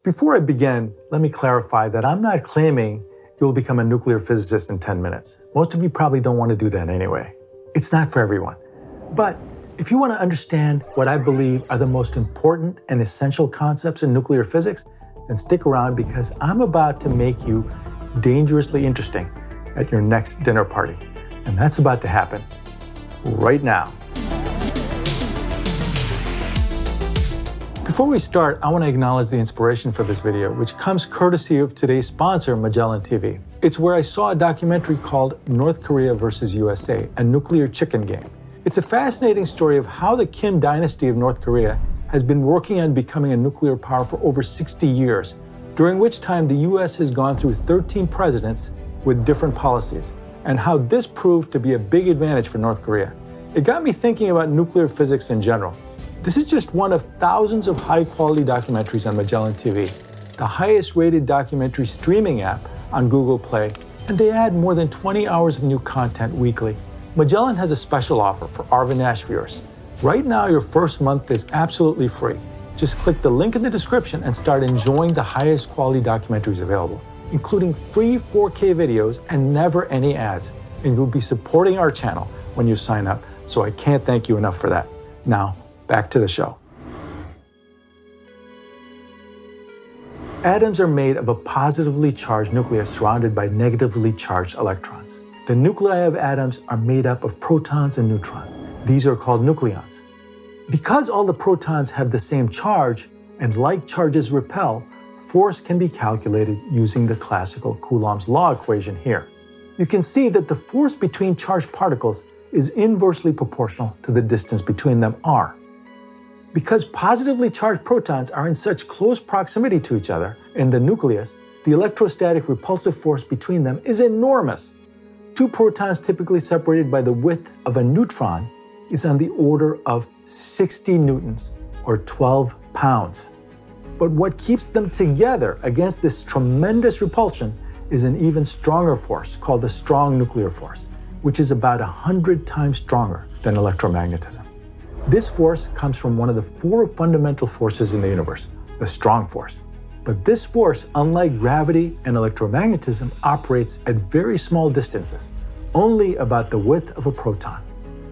Before I begin, let me clarify that I'm not claiming you'll become a nuclear physicist in 10 minutes. Most of you probably don't want to do that anyway. It's not for everyone. But if you want to understand what I believe are the most important and essential concepts in nuclear physics, then stick around because I'm about to make you dangerously interesting at your next dinner party. And that's about to happen right now. Before we start, I want to acknowledge the inspiration for this video, which comes courtesy of today's sponsor, Magellan TV. It's where I saw a documentary called North Korea versus USA, a nuclear chicken game. It's a fascinating story of how the Kim dynasty of North Korea has been working on becoming a nuclear power for over 60 years, during which time the US has gone through 13 presidents with different policies, and how this proved to be a big advantage for North Korea. It got me thinking about nuclear physics in general. This is just one of thousands of high-quality documentaries on Magellan TV, the highest-rated documentary streaming app on Google Play, and they add more than 20 hours of new content weekly. Magellan has a special offer for Arvin Nash viewers. Right now, your first month is absolutely free. Just click the link in the description and start enjoying the highest-quality documentaries available, including free 4K videos and never any ads. And you'll be supporting our channel when you sign up, so I can't thank you enough for that. Now, back to the show. Atoms are made of a positively charged nucleus surrounded by negatively charged electrons. The nuclei of atoms are made up of protons and neutrons. These are called nucleons. Because all the protons have the same charge and like charges repel, force can be calculated using the classical Coulomb's law equation here. You can see that the force between charged particles is inversely proportional to the distance between them, r. Because positively charged protons are in such close proximity to each other in the nucleus, the electrostatic repulsive force between them is enormous. Two protons typically separated by the width of a neutron is on the order of 60 newtons, or 12 pounds. But what keeps them together against this tremendous repulsion is an even stronger force called the strong nuclear force, which is about 100 times stronger than electromagnetism. This force comes from one of the four fundamental forces in the universe, the strong force. But this force, unlike gravity and electromagnetism, operates at very small distances, only about the width of a proton.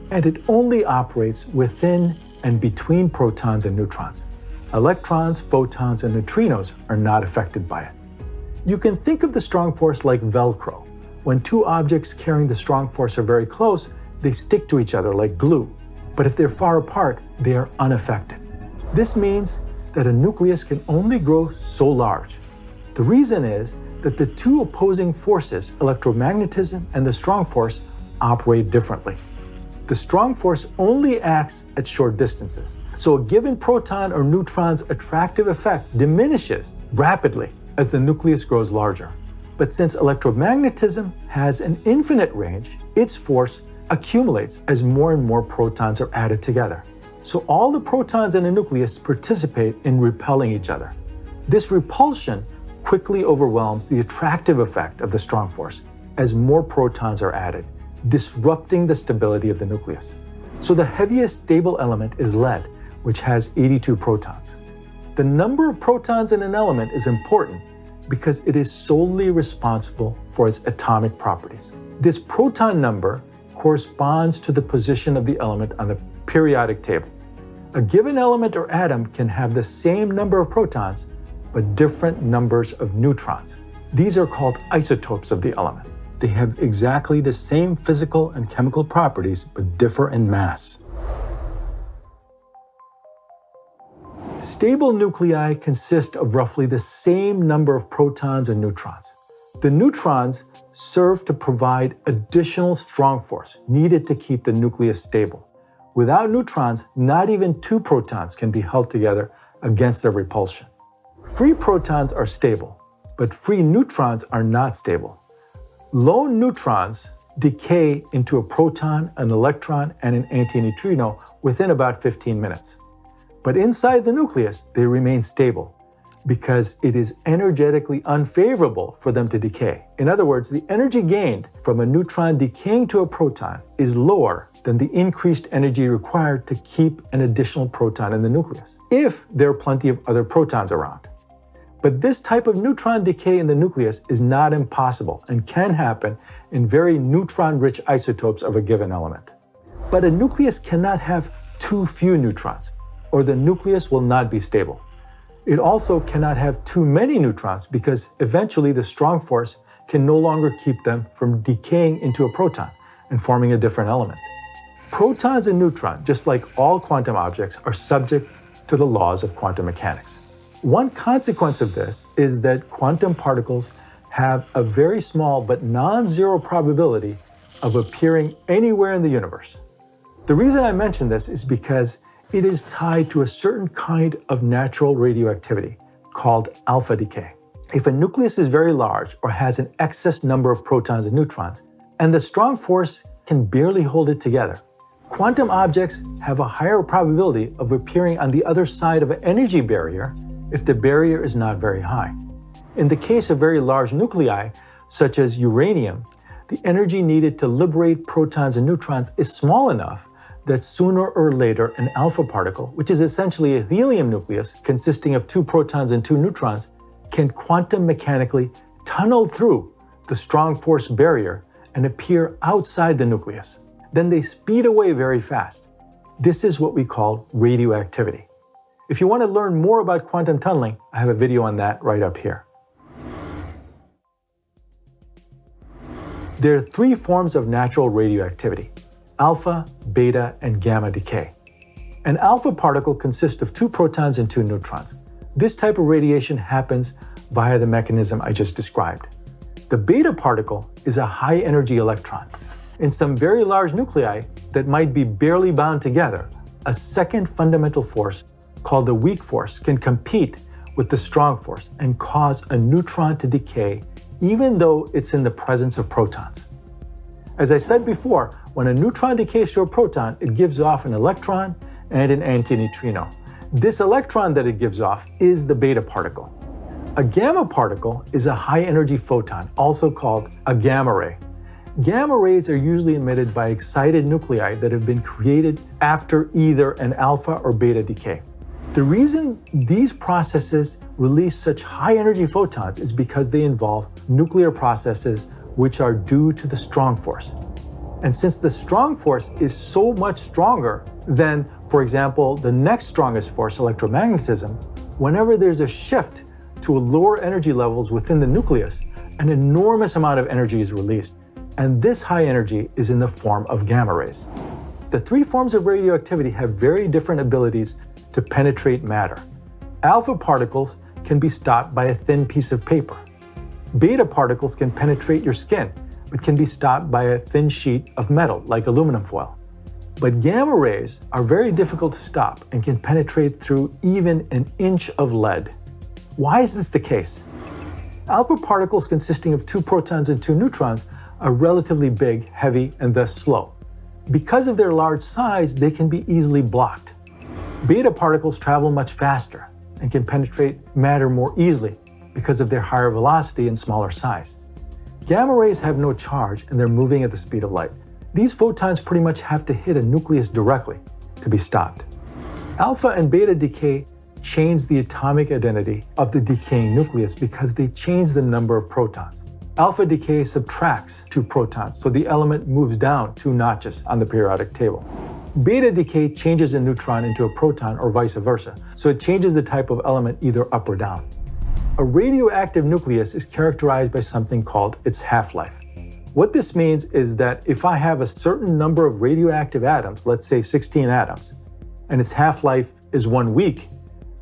And it only operates within and between protons and neutrons. Electrons, photons, and neutrinos are not affected by it. You can think of the strong force like Velcro. When two objects carrying the strong force are very close, they stick to each other like glue. But if they're far apart, they are unaffected. This means that a nucleus can only grow so large. The reason is that the two opposing forces, electromagnetism and the strong force, operate differently. The strong force only acts at short distances, so a given proton or neutron's attractive effect diminishes rapidly as the nucleus grows larger. But since electromagnetism has an infinite range, its force accumulates as more and more protons are added together. So all the protons in a nucleus participate in repelling each other. This repulsion quickly overwhelms the attractive effect of the strong force as more protons are added, disrupting the stability of the nucleus. So the heaviest stable element is lead, which has 82 protons. The number of protons in an element is important because it is solely responsible for its atomic properties. This proton number corresponds to the position of the element on the periodic table. A given element or atom can have the same number of protons, but different numbers of neutrons. These are called isotopes of the element. They have exactly the same physical and chemical properties, but differ in mass. Stable nuclei consist of roughly the same number of protons and neutrons. The neutrons serve to provide additional strong force needed to keep the nucleus stable. Without neutrons, not even two protons can be held together against their repulsion. Free protons are stable, but free neutrons are not stable. Lone neutrons decay into a proton, an electron, and an antineutrino within about 15 minutes. But inside the nucleus, they remain stable because it is energetically unfavorable for them to decay. In other words, the energy gained from a neutron decaying to a proton is lower than the increased energy required to keep an additional proton in the nucleus, if there are plenty of other protons around. But this type of neutron decay in the nucleus is not impossible and can happen in very neutron-rich isotopes of a given element. But a nucleus cannot have too few neutrons, or the nucleus will not be stable. It also cannot have too many neutrons because eventually the strong force can no longer keep them from decaying into a proton and forming a different element. Protons and neutrons, just like all quantum objects, are subject to the laws of quantum mechanics. One consequence of this is that quantum particles have a very small but non-zero probability of appearing anywhere in the universe. The reason I mention this is because it is tied to a certain kind of natural radioactivity called alpha decay. If a nucleus is very large or has an excess number of protons and neutrons, and the strong force can barely hold it together, quantum objects have a higher probability of appearing on the other side of an energy barrier if the barrier is not very high. In the case of very large nuclei, such as uranium, the energy needed to liberate protons and neutrons is small enough that sooner or later an alpha particle, which is essentially a helium nucleus consisting of 2 protons and 2 neutrons, can quantum mechanically tunnel through the strong force barrier and appear outside the nucleus. Then they speed away very fast. This is what we call radioactivity. If you want to learn more about quantum tunneling, I have a video on that right up here. There are 3 forms of natural radioactivity: alpha, beta, and gamma decay. An alpha particle consists of 2 protons and 2 neutrons. This type of radiation happens via the mechanism I just described. The beta particle is a high-energy electron. In some very large nuclei that might be barely bound together, a second fundamental force called the weak force can compete with the strong force and cause a neutron to decay even though it's in the presence of protons. As I said before, when a neutron decays to a proton, it gives off an electron and an antineutrino. This electron that it gives off is the beta particle. A gamma particle is a high-energy photon, also called a gamma ray. Gamma rays are usually emitted by excited nuclei that have been created after either an alpha or beta decay. The reason these processes release such high-energy photons is because they involve nuclear processes which are due to the strong force. And since the strong force is so much stronger than, for example, the next strongest force, electromagnetism, whenever there's a shift to lower energy levels within the nucleus, an enormous amount of energy is released. And this high energy is in the form of gamma rays. The 3 forms of radioactivity have very different abilities to penetrate matter. Alpha particles can be stopped by a thin piece of paper. Beta particles can penetrate your skin, but can be stopped by a thin sheet of metal, like aluminum foil. But gamma rays are very difficult to stop and can penetrate through even an inch of lead. Why is this the case? Alpha particles consisting of 2 protons and 2 neutrons are relatively big, heavy, and thus slow. Because of their large size, they can be easily blocked. Beta particles travel much faster and can penetrate matter more easily because of their higher velocity and smaller size. Gamma rays have no charge and they're moving at the speed of light. These photons pretty much have to hit a nucleus directly to be stopped. Alpha and beta decay change the atomic identity of the decaying nucleus because they change the number of protons. Alpha decay subtracts 2 protons, so the element moves down 2 notches on the periodic table. Beta decay changes a neutron into a proton or vice versa, so it changes the type of element either up or down. A radioactive nucleus is characterized by something called its half-life. What this means is that if I have a certain number of radioactive atoms, let's say 16 atoms, and its half-life is 1 week,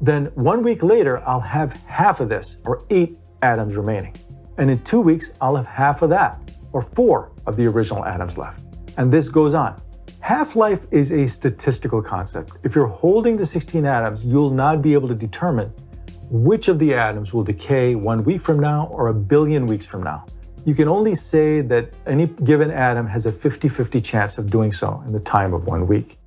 then 1 week later I'll have half of this, or 8 atoms remaining. And in 2 weeks I'll have half of that, or 4 of the original atoms left. And this goes on. Half-life is a statistical concept. If you're holding the 16 atoms, you'll not be able to determine which of the atoms will decay 1 week from now or 1 billion weeks from now. You can only say that any given atom has a 50-50 chance of doing so in the time of 1 week.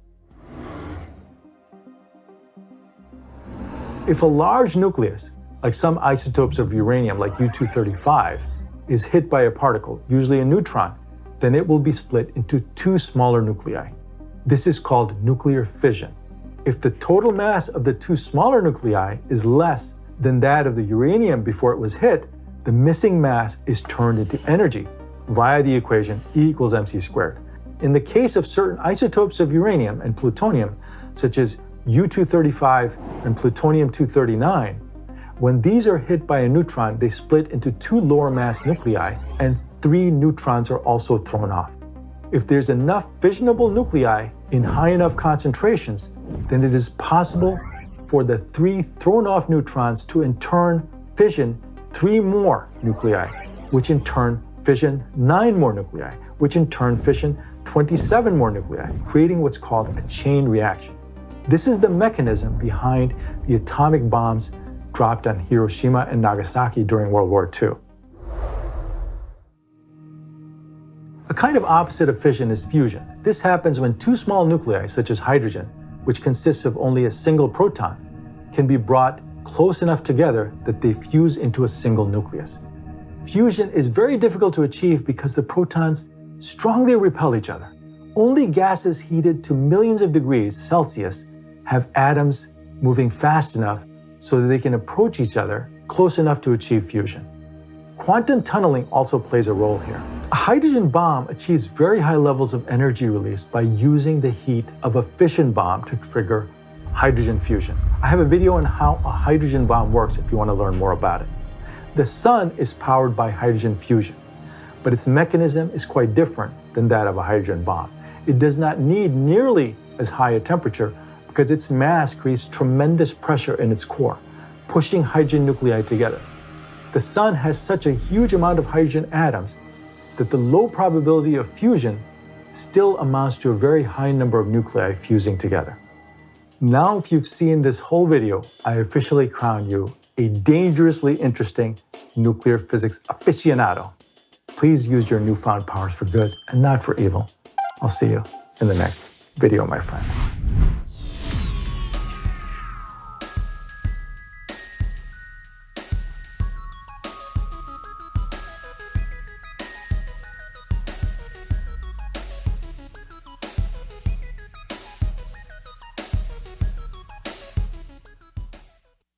If a large nucleus, like some isotopes of uranium like U-235, is hit by a particle, usually a neutron, then it will be split into 2 smaller nuclei. This is called nuclear fission. If the total mass of the 2 smaller nuclei is less than that of the uranium before it was hit, the missing mass is turned into energy via the equation E equals mc squared. In the case of certain isotopes of uranium and plutonium, such as U-235 and plutonium-239, when these are hit by a neutron, they split into 2 lower mass nuclei and 3 neutrons are also thrown off. If there's enough fissionable nuclei in high enough concentrations, then it is possible for the 3 thrown off neutrons to in turn fission 3 more nuclei, which in turn fission 9 more nuclei, which in turn fission 27 more nuclei, creating what's called a chain reaction. This is the mechanism behind the atomic bombs dropped on Hiroshima and Nagasaki during World War II. A kind of opposite of fission is fusion. This happens when 2 small nuclei, such as hydrogen, which consists of only a single proton, can be brought close enough together that they fuse into a single nucleus. Fusion is very difficult to achieve because the protons strongly repel each other. Only gases heated to millions of degrees Celsius have atoms moving fast enough so that they can approach each other close enough to achieve fusion. Quantum tunneling also plays a role here. A hydrogen bomb achieves very high levels of energy release by using the heat of a fission bomb to trigger hydrogen fusion. I have a video on how a hydrogen bomb works if you want to learn more about it. The sun is powered by hydrogen fusion, but its mechanism is quite different than that of a hydrogen bomb. It does not need nearly as high a temperature because its mass creates tremendous pressure in its core, pushing hydrogen nuclei together. The sun has such a huge amount of hydrogen atoms that the low probability of fusion still amounts to a very high number of nuclei fusing together. Now, if you've seen this whole video, I officially crown you a dangerously interesting nuclear physics aficionado. Please use your newfound powers for good and not for evil. I'll see you in the next video, my friend.